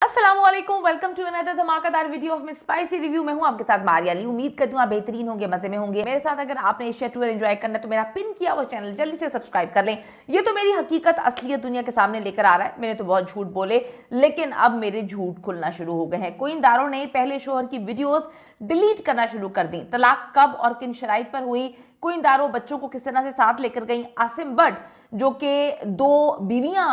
अस्सलामुअलैकुम, welcome to another धमाकेदार video of miss spicy review. मैं हूं आपके साथ मारिया अली। उम्मीद करती हूं आप बेहतरीन होंगे, मजे में होंगे। मेरे साथ अगर आपने एशिया टूर एंजॉय करना है तो मेरा पिन किया हुआ चैनल जल्दी से सब्सक्राइब कर लें। ये तो मेरी हकीकत असलियत दुनिया के सामने लेकर आ रहा है। मैंने तो बहुत झूठ बोले, लेकिन अब मेरे झूठ खुलना शुरू हो गए हैं। कोइंदारों ने पहले शोहर की वीडियोस डिलीट करना शुरू कर दी। तलाक कब और किन शराइत पर हुई, कोइंदारों बच्चों को किस तरह से साथ लेकर गई। आसिम भट्ट जो कि दो बीवियां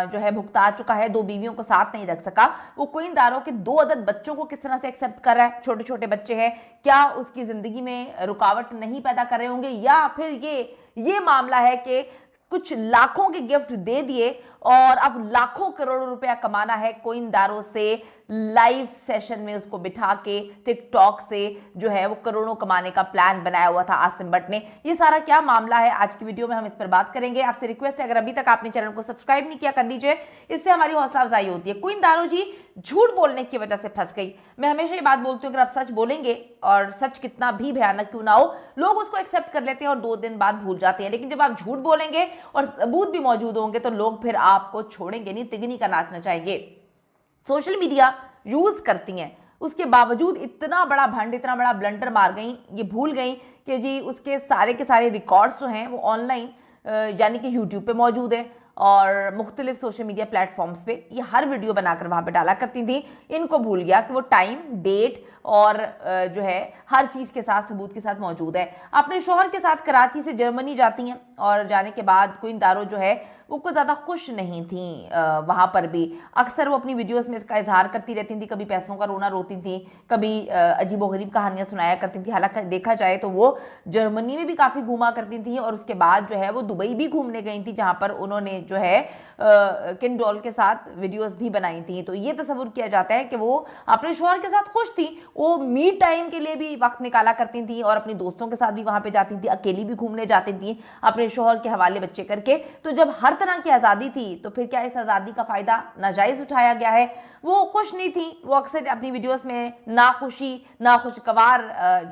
जो है भुगता चुका है, दो बीवियों को साथ नहीं रख सका, वो कोइंदारों के 2 अदद बच्चों को किस तरह से एक्सेप्ट कर रहा है। छोटे छोटे बच्चे हैं, क्या उसकी जिंदगी में रुकावट नहीं पैदा कर रहे होंगे, या फिर ये मामला है कि कुछ लाखों के गिफ्ट दे दिए और अब लाखों करोड़ों रुपया कमाना है कोइंदारों से। लाइव सेशन में उसको बिठा के टिकटॉक से जो है वो करोड़ों कमाने का प्लान बनाया हुआ था आसिम भट्ट ने। ये सारा क्या मामला है, आज की वीडियो में हम इस पर बात करेंगे। आपसे रिक्वेस्ट है, अगर अभी तक आपने चैनल को सब्सक्राइब नहीं किया कर लीजिए, इससे हमारी हौसला अफजाई होती है। कोइंदारों जी झूठ बोलने की वजह से फंस गई। मैं हमेशा ये बात बोलती हूँ, अगर आप सच बोलेंगे और सच कितना भी भयानक क्यों ना हो, लोग उसको एक्सेप्ट कर लेते हैं और 2 दिन बाद भूल जाते हैं। लेकिन जब आप झूठ बोलेंगे और सबूत भी मौजूद होंगे तो लोग फिर आपको छोड़ेंगे नहीं, तिगनी का नाच नचाएंगे। सोशल मीडिया यूज करती हैं, उसके बावजूद इतना बड़ा भंड, इतना बड़ा ब्लंडर मार गई, ये भूल गई कि जी उसके सारे के सारे रिकॉर्ड्स जो हैं वो ऑनलाइन यानी कि यूट्यूब पे मौजूद है और मुख्तलिफ सोशल मीडिया प्लेटफॉर्म्स पे ये हर वीडियो बनाकर वहां पे डाला करती थी। इनको भूल गया कि वो टाइम, डेट और जो है हर चीज के साथ सबूत के साथ मौजूद है। अपने शोहर के साथ कराची से जर्मनी जाती हैं और जाने के बाद कोइंदारों जो है वो कुछ ज़्यादा खुश नहीं थी। वहाँ पर भी अक्सर वो अपनी वीडियोस में इसका इजहार करती रहती थी, कभी पैसों का रोना रोती थी, कभी अजीबोगरीब कहानियां सुनाया करती थी। हालांकि देखा जाए तो वो जर्मनी में भी काफ़ी घूमा करती थी और उसके बाद जो है वो दुबई भी घूमने गई थी, जहाँ पर उन्होंने जो है किन डॉल के साथ वीडियोस भी बनाई थी। तो ये तस्वुर किया जाता है कि वो अपने शोहर के साथ खुश थी। वो मी टाइम के लिए भी वक्त निकाला करती थी और अपनी दोस्तों के साथ भी वहां पे जाती थी, अकेली भी घूमने जाती थी अपने शोहर के हवाले बच्चे करके। तो जब हर तरह की आज़ादी थी तो फिर क्या इस आज़ादी का फ़ायदा नाजायज़ उठाया गया है? वो खुश नहीं थी, वो अक्सर अपनी वीडियोस में नाखुशी, नाखुशगवार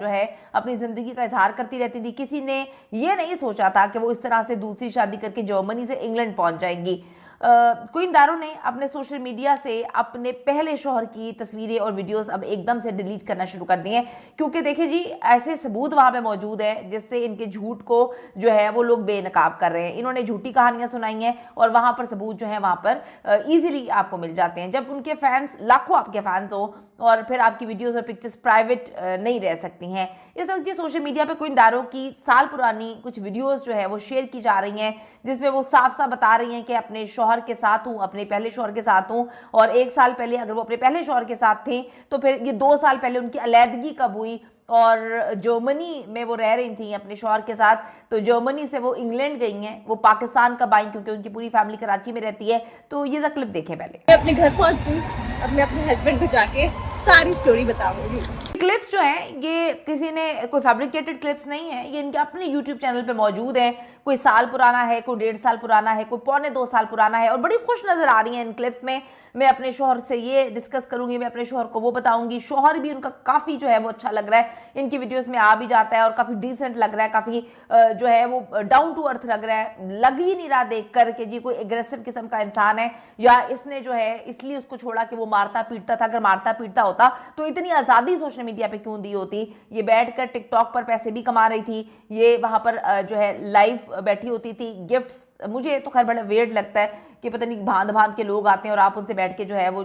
जो है अपनी ज़िंदगी का इजहार करती रहती थी। किसी ने ये नहीं सोचा था कि वो इस तरह से दूसरी शादी करके जर्मनी से इंग्लैंड पहुंच जाएंगी। कोइंदारों ने अपने सोशल मीडिया से अपने पहले शोहर की तस्वीरें और वीडियोस अब एकदम से डिलीट करना शुरू कर दिए हैं, क्योंकि देखिए जी ऐसे सबूत वहां पे मौजूद है जिससे इनके झूठ को जो है वो लोग बेनकाब कर रहे हैं। इन्होंने झूठी कहानियां सुनाई हैं और वहां पर सबूत जो है वहां पर इजीली आपको मिल जाते हैं। जब उनके फैंस, लाखों आपके फैंस हो और फिर आपकी वीडियोस और पिक्चर्स प्राइवेट नहीं रह सकती हैं। इस वक्त ये सोशल मीडिया पे कोइंदारों की साल पुरानी कुछ वीडियोस जो है वो शेयर की जा रही हैं, जिसमें वो साफ साफ बता रही हैं कि अपने शौहर के साथ हूँ, अपने पहले शौहर के साथ हूँ। और 1 साल पहले अगर वो अपने पहले शौहर के साथ थी तो फिर ये 2 साल पहले उनकी अलैदगी कब हुई और जर्मनी में वो रह रही थी अपने शौहर के साथ, तो जर्मनी से वो इंग्लैंड गई हैं, वो पाकिस्तान कब आई क्योंकि उनकी पूरी फैमिली कराची में रहती है। तो ये क्लिप देखें पहले। मैं अपने घर पहुंचती हूँ, अब मैं अपने हस्बैंड को जाके सारी स्टोरी बताऊंगी। क्लिप्स जो हैं ये किसी ने कोई फैब्रिकेटेड क्लिप्स नहीं है, ये इनके अपने यूट्यूब चैनल पे मौजूद है। कोई साल पुराना है, कोई 1.5 साल पुराना है, कोई 1.25 साल पुराना है और बड़ी खुश नजर आ रही है इन क्लिप्स में। मैं अपने शोहर से ये डिस्कस करूंगी, मैं अपने शोहर को वो बताऊंगी। शोहर भी उनका काफी जो है वो अच्छा लग रहा है, इनकी वीडियोस में आ भी जाता है और काफी डिसेंट लग रहा है, काफी जो है वो डाउन टू अर्थ लग रहा है। लग ही नहीं रहा देख कर कि जी कोई एग्रेसिव किस्म का इंसान है या इसने जो है इसलिए उसको छोड़ा कि वो मारता पीटता था। अगर मारता पीटता होता तो इतनी आजादी सोशल मीडिया पे क्यों दी होती? ये बैठकर टिकटॉक पर पैसे भी कमा रही थी, ये वहां पर जो है लाइव बैठी होती थी। गिफ्ट्स, मुझे तो खैर बड़ा वेird लगता है कि पता नहीं भांत भांत के लोग आते हैं और आप उनसे बैठ के जो है वो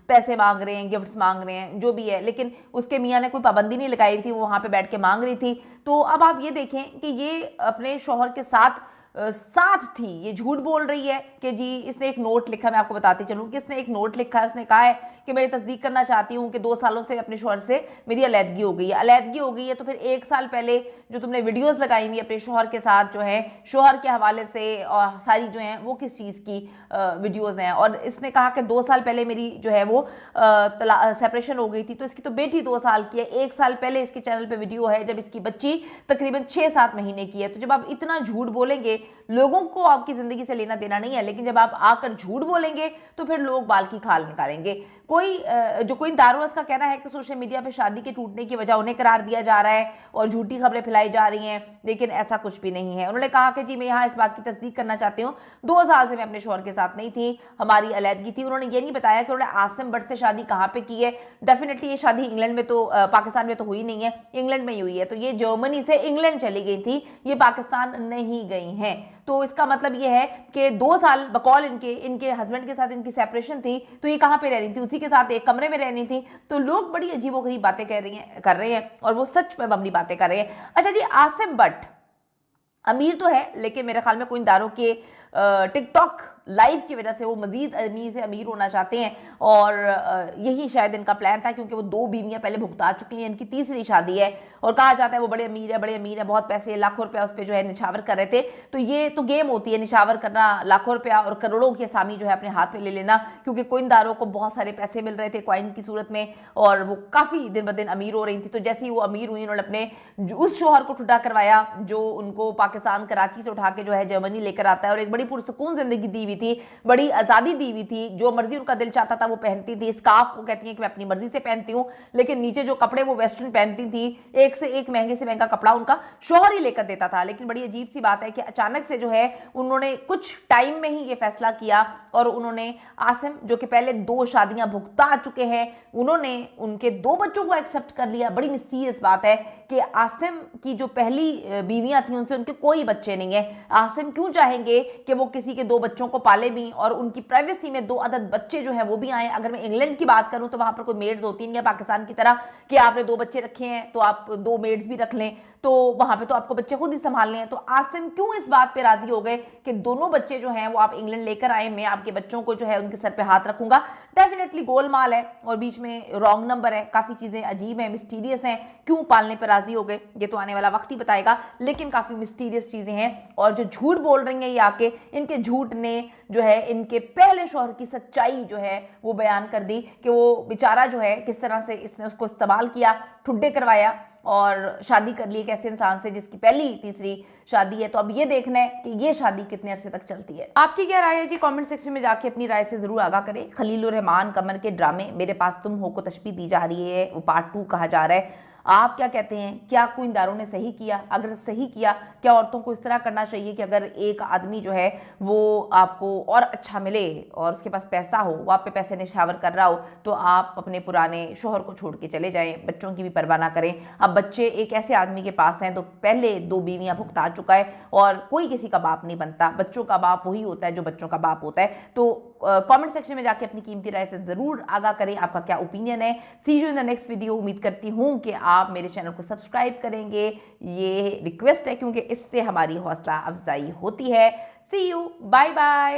पैसे मांग रहे हैं, गिफ्ट्स मांग रहे हैं, जो भी है। लेकिन उसके मियाँ ने कोई पाबंदी नहीं लगाई थी, वो वहां पे बैठ के मांग रही थी। तो अब आप ये देखें कि ये अपने शौहर के साथ थी, ये झूठ बोल रही है कि जी इसने एक नोट लिखा। मैं आपको बताती चलूं कि इसने एक नोट लिखा है, उसने कहा है कि मैं तस्दीक करना चाहती हूँ कि 2 सालों से अपने शौहर से मेरी अलैदगी हो गई है। अलैदगी हो गई है तो फिर 1 साल पहले जो तुमने वीडियोस लगाई हुई अपने शौहर के साथ जो है शौहर के हवाले से और सारी जो हैं वो किस चीज़ की वीडियोस हैं। और इसने कहा कि 2 साल पहले मेरी जो है वो सेपरेशन हो गई थी। तो इसकी तो बेटी 2 साल की है, 1 साल पहले इसके चैनल पे वीडियो है जब इसकी बच्ची तकरीबन 6-7 महीने की है। तो जब आप इतना झूठ बोलेंगे लोगों को आपकी जिंदगी से लेना देना नहीं है, लेकिन जब आप आकर झूठ बोलेंगे तो फिर लोग बाल की खाल निकालेंगे। कोई दारोगा का कहना है कि सोशल मीडिया पे शादी के टूटने की वजह उन्हें करार दिया जा रहा है और झूठी खबरें फैलाई जा रही हैं, लेकिन ऐसा कुछ भी नहीं है। उन्होंने कहा कि जी मैं यहाँ इस बात की तस्दीक करना चाहती हूँ, 2 साल से मैं अपने शौहर के साथ नहीं थी, हमारी अलैदगी थी। उन्होंने ये नहीं बताया कि उन्होंने आसिम भट्ट से शादी कहाँ पे की है। डेफिनेटली ये शादी इंग्लैंड में तो पाकिस्तान में तो हुई नहीं है, इंग्लैंड में ही हुई है। तो ये जर्मनी से इंग्लैंड चली गई थी, ये पाकिस्तान नहीं गई हैं। तो इसका मतलब ये है कि 2 साल बकौल इनके हस्बैंड के साथ इनकी सेपरेशन थी, तो ये कहाँ पे रह रही थी, उसी के साथ एक कमरे में रहनी थी। तो लोग बड़ी अजीबोगरीब बातें कर रहे हैं और वो सच में बमनी बातें कर रहे हैं। अच्छा जी, आसिम भट्ट अमीर तो है, लेकिन मेरे ख्याल में कोई दारों के टिकटॉक लाइव की वजह से वो मजीद अमीर से अमीर होना चाहते हैं और यही शायद इनका प्लान था, क्योंकि वो 2 बीवियां पहले भुगता चुकी हैं, इनकी तीसरी शादी है और कहा जाता है वो बड़े अमीर है, बहुत पैसे लाखों रुपया उस पर जो है निछावर कर रहे थे। तो ये तो गेम होती है, निछावर करना, लाखों रुपया और करोड़ों की असामी जो है अपने हाथ में ले लेना, क्योंकि कोइनदारों को बहुत सारे पैसे मिल रहे थे कॉइन की सूरत में और वो काफ़ी दिन ब दिन अमीर हो रही थी। तो जैसे ही वो अमीर हुई, उन्होंने अपने उस शौहर को ठुड्डा करवाया जो उनको पाकिस्तान कराची से उठा के जो है जर्मनी लेकर आता है और एक बड़ी पुरसुकून जिंदगी दी हुई थी, बड़ी आज़ादी दी हुई थी, जो मर्जी उनका दिल चाहता था वो पहनती थी। स्कार्फ वो कहती हैं कि मैं अपनी मर्जी से पहनती हूँ, लेकिन नीचे जो कपड़े वो वेस्टर्न पहनती थी, एक से एक महंगे से महंगा कपड़ा उनका शौहर ही लेकर देता था। लेकिन बड़ी अजीब सी बात है कि अचानक से जो है उन्होंने कुछ टाइम में ही ये फैसला किया और उन्होंने आसिम, जो कि पहले 2 शादियां भुगता चुके हैं, उन्होंने उनके 2 बच्चों को एक्सेप्ट कर लिया। बड़ी मिस्टीरियस बात है कि आसिम की जो पहली बीवियां थी उनसे उनके कोई बच्चे नहीं है। आसिम क्यों चाहेंगे कि वो किसी के 2 बच्चों को पाले भी और उनकी प्राइवेसी में 2 अदद बच्चे जो है वो भी आए। अगर मैं इंग्लैंड की बात करूं तो वहां पर कोई मेड्स होती नहीं है पाकिस्तान की तरह कि आपने 2 बच्चे रखे हैं तो आप 2 मेड्स भी रख लें, तो वहां पे तो आपको बच्चे खुद ही संभालने हैं। तो आसिम क्यों इस बात पे राजी हो गए कि दोनों बच्चे जो हैं वो आप इंग्लैंड लेकर आए, मैं आपके बच्चों को जो है उनके सर पे हाथ रखूंगा। डेफिनेटली गोलमाल है और बीच में रॉन्ग नंबर है, काफी चीजें अजीब हैं, मिस्टीरियस हैं। क्यों पालने पर राजी हो गए ये तो आने वाला वक्त ही बताएगा, लेकिन काफी मिस्टीरियस चीजें हैं। और जो झूठ बोल रही हैं ये आके, इनके झूठ ने जो है इनके पहले शौहर की सच्चाई जो है वो बयान कर दी कि वो बेचारा जो है किस तरह से इसने उसको इस्तेमाल किया, ठुड्डे करवाया और शादी कर ली एक ऐसे इंसान से जिसकी पहली तीसरी शादी है। तो अब ये देखना है कि ये शादी कितने अरसे तक चलती है। आपकी क्या राय है जी? कमेंट सेक्शन में जाके अपनी राय से जरूर आगाह करें। खलीलुर रहमान कमर के ड्रामे मेरे पास तुम हो को तशबीह दी जा रही है, वो पार्ट 2 कहा जा रहा है। आप क्या कहते हैं? क्या कोइनदारों ने सही किया? अगर सही किया, क्या औरतों को इस तरह करना चाहिए कि अगर एक आदमी जो है वो आपको और अच्छा मिले और उसके पास पैसा हो, वो आप पे पैसे निछावर कर रहा हो, तो आप अपने पुराने शौहर को छोड़ के चले जाएं, बच्चों की भी परवाह ना करें। अब बच्चे एक ऐसे आदमी के पास हैं तो पहले 2 बीवियां भुगता चुका है और कोई किसी का बाप नहीं बनता, बच्चों का बाप वही होता है जो बच्चों का बाप होता है। तो कमेंट सेक्शन में जाके अपनी कीमती राय से जरूर आगाह करें, आपका क्या ओपिनियन है। See you in the next video. उम्मीद करती हूँ कि आप मेरे चैनल को सब्सक्राइब करेंगे, ये रिक्वेस्ट है क्योंकि इससे हमारी हौसला अफजाई होती है। See you, bye bye.